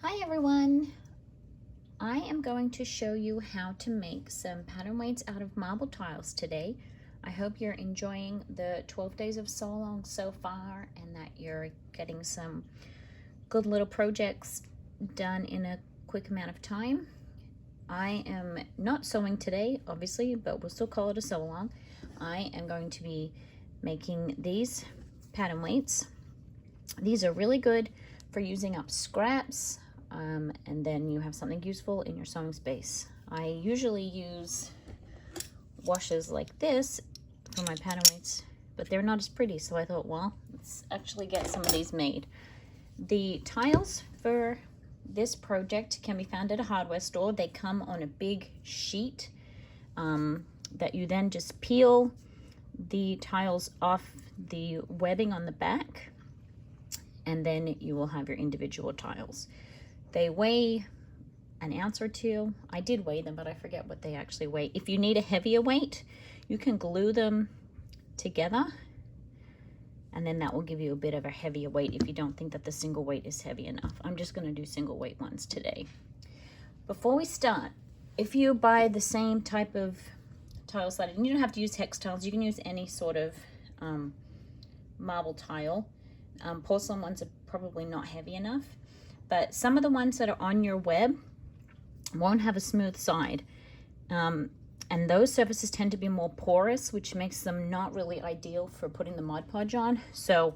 Hi everyone! I am going to show you how to make some pattern weights out of marble tiles today. I hope you're enjoying the 12 days of Sewalong so far and that you're getting some good little projects done in a quick amount of time. I am not sewing today, obviously, but we'll still call it a Sewalong. I am going to be making these pattern weights. These are really good for using up scraps. And then you have something useful in your sewing space. I usually use washes like this for my pattern weights, but they're not as pretty, so I thought, well, let's actually get some of these made. The tiles for this project can be found at a hardware store. They come on a big sheet that you then just peel the tiles off the webbing on the back, and then you will have your individual tiles. They weigh an ounce or two. I did weigh them, but I forget what they actually weigh. If you need a heavier weight, you can glue them together, and then that will give you a bit of a heavier weight if you don't think that the single weight is heavy enough. I'm just going to do single weight ones today. Before we start, if you buy the same type of tile slide, and you don't have to use hex tiles, you can use any sort of marble tile. Porcelain ones are probably not heavy enough. But some of the ones that are on your web won't have a smooth side. And those surfaces tend to be more porous, which makes them not really ideal for putting the Mod Podge on. So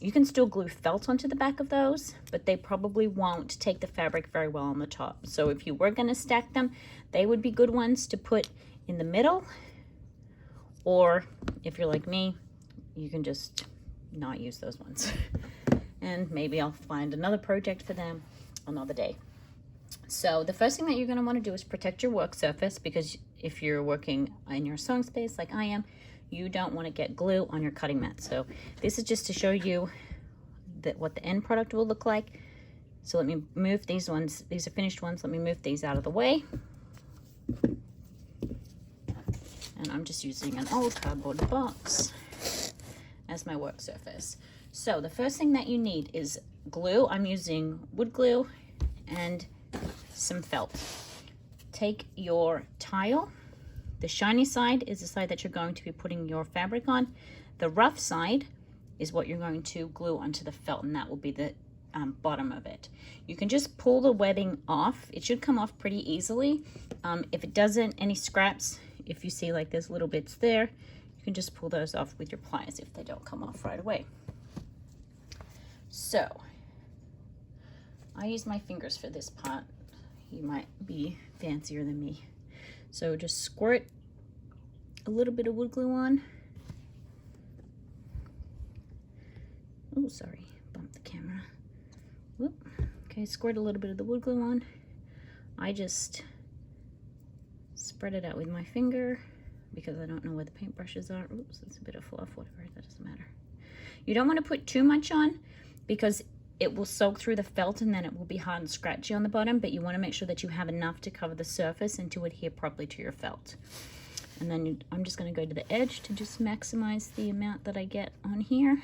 you can still glue felt onto the back of those, but they probably won't take the fabric very well on the top. So if you were going to stack them, they would be good ones to put in the middle. Or if you're like me, you can just not use those ones. And maybe I'll find another project for them another day. So the first thing that you're going to want to do is protect your work surface, because if you're working in your sewing space like I am, you don't want to get glue on your cutting mat. So this is just to show you that what the end product will look like. So let me move these ones. These are finished ones. Let me move these out of the way. And I'm just using an old cardboard box as my work surface. So the first thing that you need is glue. I'm using wood glue and some felt. Take your tile. The shiny side is the side that you're going to be putting your fabric on. The rough side is what you're going to glue onto the felt, and that will be the bottom of it. You can just pull the webbing off. It should come off pretty easily. If it doesn't, any scraps, if you see like there's little bits there, you can just pull those off with your pliers if they don't come off right away. So I use my fingers for this part. You might be fancier than me. So just squirt a little bit of wood glue on. Oh, sorry, bumped the camera. Whoop. Okay, squirt a little bit of the wood glue on. I just spread it out with my finger because I don't know where the paintbrushes are. Oops, it's a bit of fluff, whatever, that doesn't matter. You don't want to put too much on, because it will soak through the felt and then it will be hard and scratchy on the bottom, but you want to make sure that you have enough to cover the surface and to adhere properly to your felt. And then I'm just going to go to the edge to just maximize the amount that I get on here.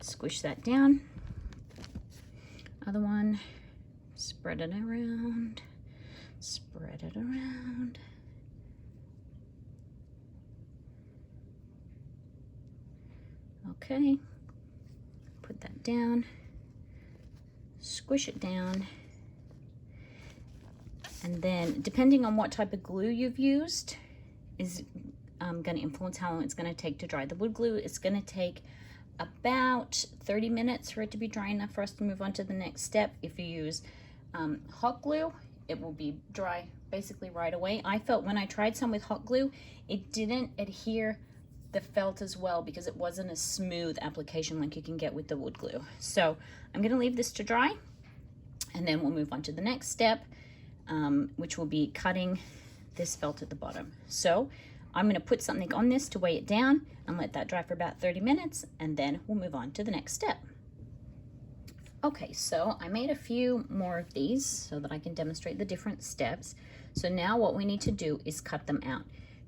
Squish that down. Other one, spread it around, spread it around. Okay. Put that down, squish it down, and then depending on what type of glue you've used is going to influence how long it's going to take to dry. The wood glue is going to take about 30 minutes for it to be dry enough for us to move on to the next step. If you use hot glue, it will be dry basically right away. I felt when I tried some with hot glue, it didn't adhere the felt as well because it wasn't a smooth application like you can get with the wood glue. So I'm going to leave this to dry, and then we'll move on to the next step, which will be cutting this felt at the bottom. So I'm going to put something on this to weigh it down and let that dry for about 30 minutes, and then we'll move on to the next step. Okay, so I made a few more of these so that I can demonstrate the different steps. So now what we need to do is cut them out.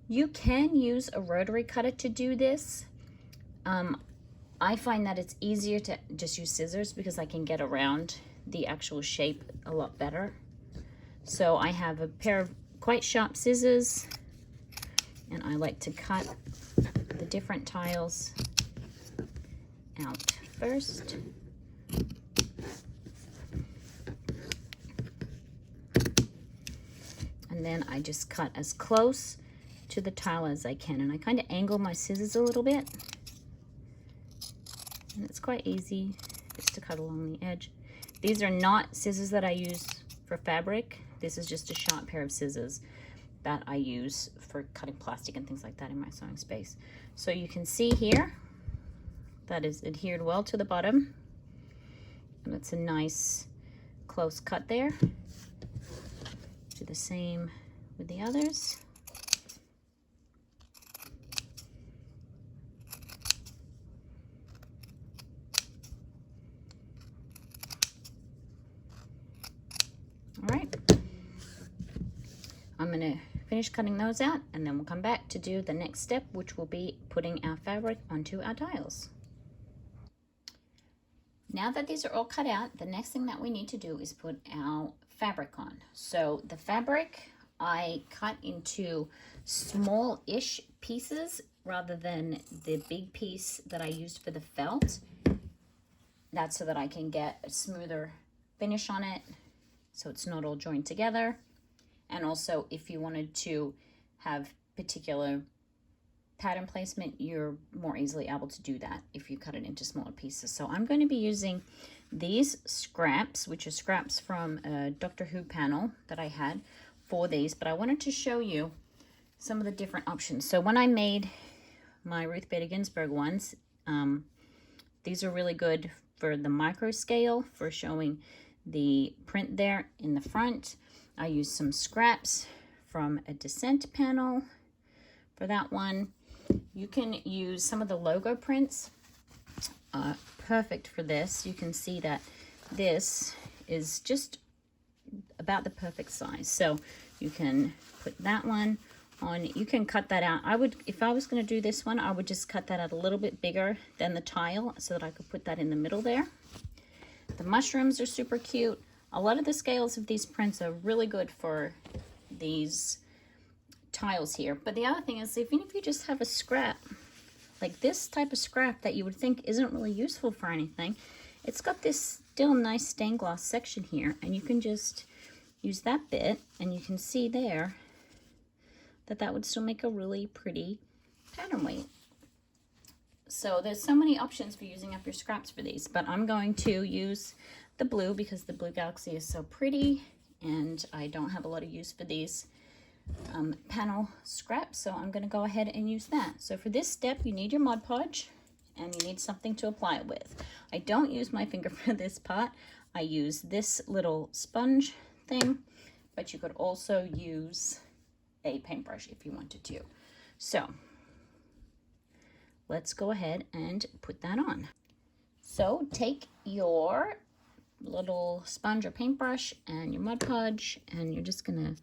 You can use a rotary cutter to do this. I find that it's easier to just use scissors because I can get around the actual shape a lot better. So I have a pair of quite sharp scissors, and I like to cut the different tiles out first. And then I just cut as close to the tile as I can, and I kind of angle my scissors a little bit, and it's quite easy just to cut along the edge. These are not scissors that I use for fabric. This is just a sharp pair of scissors that I use for cutting plastic and things like that in my sewing space. So you can see here that is adhered well to the bottom, and it's a nice close cut there. Do the same with the others. All right, I'm going to finish cutting those out, and then we'll come back to do the next step, which will be putting our fabric onto our tiles. Now that these are all cut out, the next thing that we need to do is put our fabric on. So the fabric I cut into small-ish pieces rather than the big piece that I used for the felt. That's so that I can get a smoother finish on it, so it's not all joined together. And also, if you wanted to have particular pattern placement, you're more easily able to do that if you cut it into smaller pieces. So I'm going to be using these scraps, which are scraps from a Doctor Who panel that I had for these, but I wanted to show you some of the different options. So when I made my Ruth Bader Ginsburg ones, these are really good for the micro scale, for showing the print there in the front. I used some scraps from a Descent panel for that one. You can use some of the logo prints, perfect for this. You can see that this is just about the perfect size. So you can put that one on. You can cut that out. I would, if I was going to do this one, I would just cut that out a little bit bigger than the tile so that I could put that in the middle there. The mushrooms are super cute. A lot of the scales of these prints are really good for these tiles here. But the other thing is, even if you just have a scrap, like this type of scrap that you would think isn't really useful for anything, it's got this still nice stained glass section here, and you can just use that bit, and you can see there that that would still make a really pretty pattern weight. So there's so many options for using up your scraps for these, but I'm going to use the blue because the Blue Galaxy is so pretty, and I don't have a lot of use for these panel scraps, so I'm going to go ahead and use that. So for this step, you need your Mod Podge, and you need something to apply it with. I don't use my finger for this part. I use this little sponge thing, but you could also use a paintbrush if you wanted to. So let's go ahead and put that on. So take your little sponge or paintbrush and your Mod Podge, and you're just gonna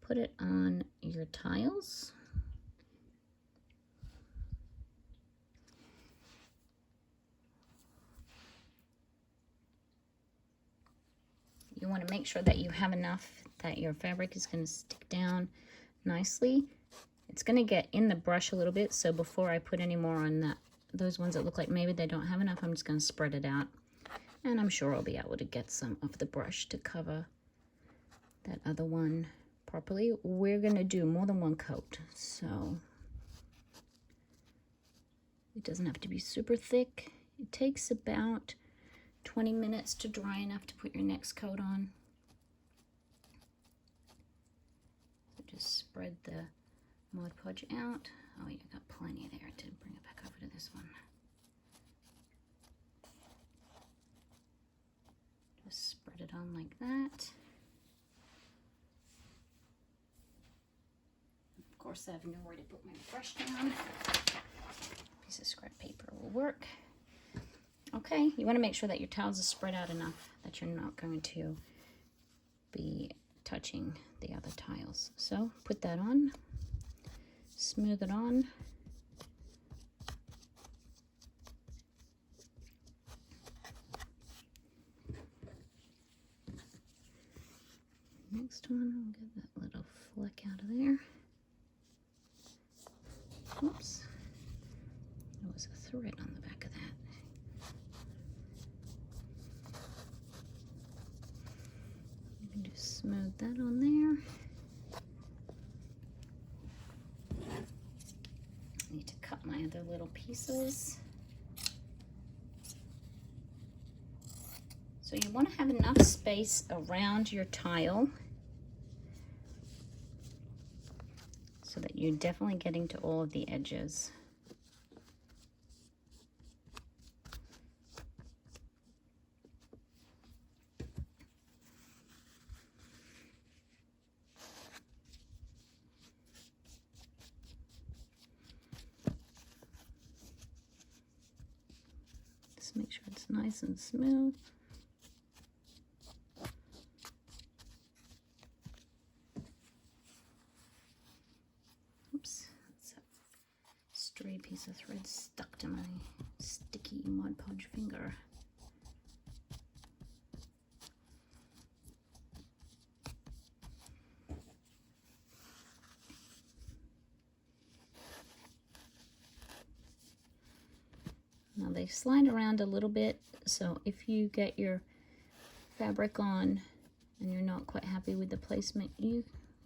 put it on your tiles. You want to make sure that you have enough that your fabric is going to stick down nicely. It's going to get in the brush a little bit, so before I put any more on that, those ones that look like maybe they don't have enough, I'm just going to spread it out. And I'm sure I'll be able to get some of the brush to cover that other one properly. We're going to do more than one coat, so it doesn't have to be super thick. It takes about 20 minutes to dry enough to put your next coat on. So just spread the Mod Podge out. Oh, you got plenty there to bring it back over to this one. Just spread it on like that. Of course, I have nowhere to put my brush down. Piece of scrap paper will work. Okay, you want to make sure that your tiles are spread out enough that you're not going to be touching the other tiles. So put that on, smooth it on. Next one, I'll get that little fleck out of there. Oops, there was a thread on the back of that. You can just smooth that on there. I need to cut my other little pieces. So you want to have enough space around your tile so that you're definitely getting to all of the edges. Just make sure it's nice and smooth. Oops, that's a stray piece of thread stuck to my sticky Mod Podge finger. Now they slide around a little bit, so if you get your fabric on and you're not quite happy with the placement, you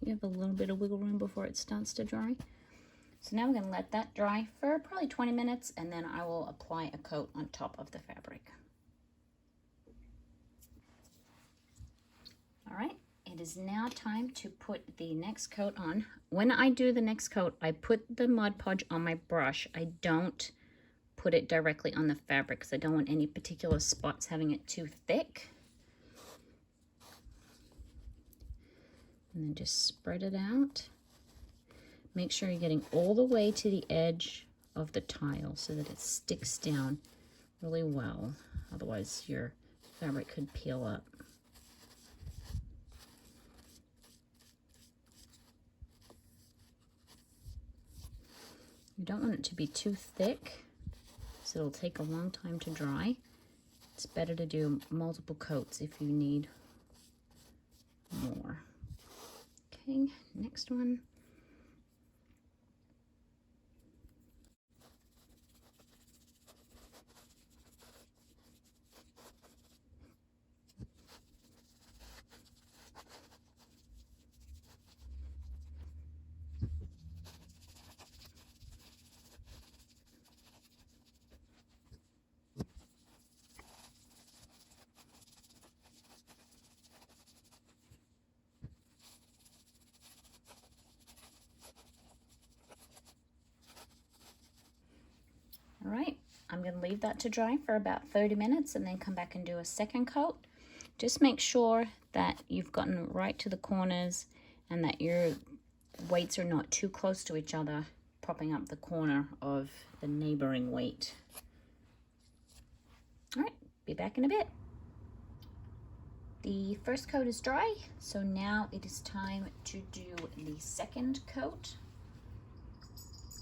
have a little bit of wiggle room before it starts to dry. So now we're going to let that dry for probably 20 minutes, and then I will apply a coat on top of the fabric. All right, it is now time to put the next coat on. When I do the next coat, I put the Mod Podge on my brush. I don't put it directly on the fabric because I don't want any particular spots having it too thick. And then just spread it out. Make sure you're getting all the way to the edge of the tile so that it sticks down really well. Otherwise your fabric could peel up. You don't want it to be too thick, so it'll take a long time to dry. It's better to do multiple coats if you need more. Okay, next one. All right, I'm going to leave that to dry for about 30 minutes and then come back and do a second coat. Just make sure that you've gotten right to the corners and that your weights are not too close to each other, propping up the corner of the neighboring weight. All right, be back in a bit. The first coat is dry, so now it is time to do the second coat,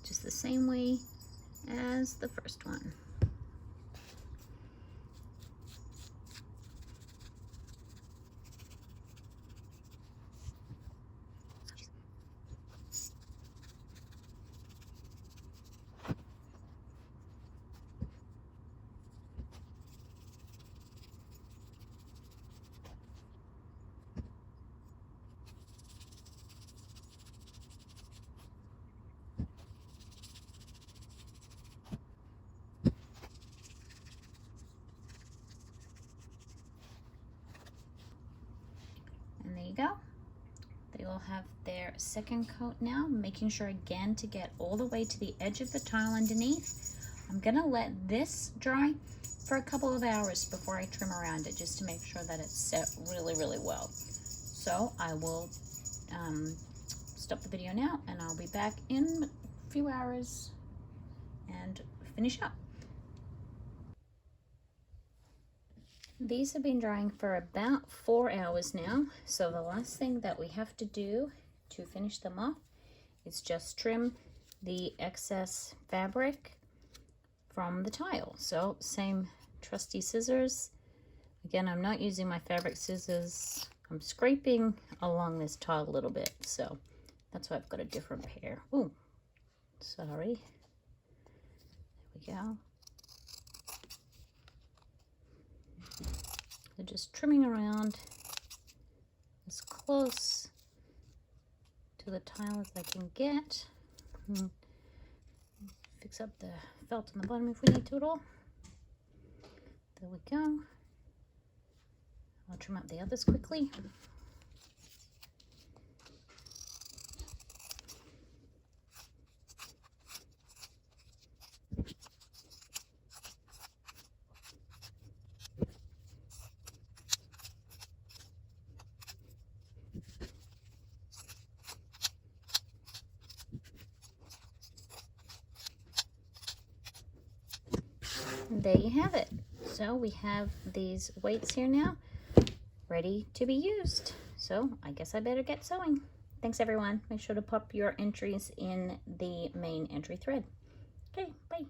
just the same way as the first one. There you go. They all have their second coat now, making sure again to get all the way to the edge of the tile underneath. I'm gonna let this dry for a couple of hours before I trim around it, just to make sure that it's set really, really well. So I will stop the video now and I'll be back in a few hours and finish up. These have been drying for about 4 hours now, so the last thing that we have to do to finish them off is just trim the excess fabric from the tile. So same trusty scissors. Again, I'm not using my fabric scissors I'm scraping along this tile a little bit, so that's why I've got a different pair. Oh, sorry. There we go. So just trimming around as close to the tile as I can get. Fix up the felt on the bottom if we need to at all. There we go. I'll trim up the others quickly. And there you have it. So we have these weights here now ready to be used. So I guess I better get sewing. Thanks everyone. Make sure to pop your entries in the main entry thread. Okay, bye.